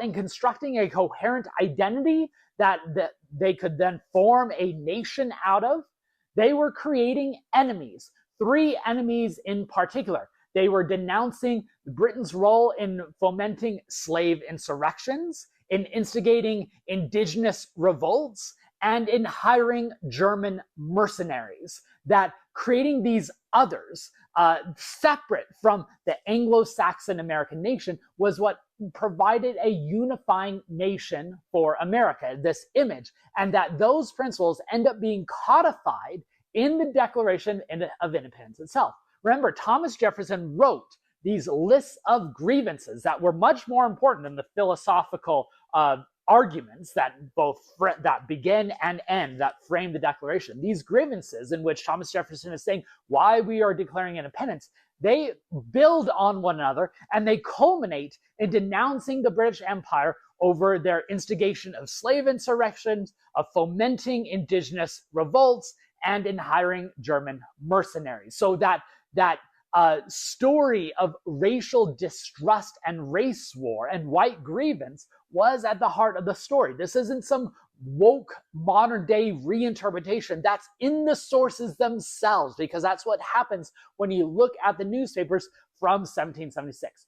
in constructing a coherent identity that they could then form a nation out of, they were creating enemies, 3 enemies in particular. They were denouncing Britain's role in fomenting slave insurrections, in instigating indigenous revolts, and in hiring German mercenaries. That creating these others, separate from the Anglo-Saxon American nation, was what provided a unifying nation for America, this image, and that those principles end up being codified in the Declaration of Independence itself. Remember, Thomas Jefferson wrote these lists of grievances that were much more important than the philosophical arguments that that begin and end, that frame the Declaration. These grievances, in which Thomas Jefferson is saying why we are declaring independence, they build on one another, and they culminate in denouncing the British Empire over their instigation of slave insurrections, of fomenting indigenous revolts, and in hiring German mercenaries. So that story of racial distrust and race war and white grievance was at the heart of the story. This isn't some woke modern day reinterpretation. That's in the sources themselves, because that's what happens when you look at the newspapers from 1776.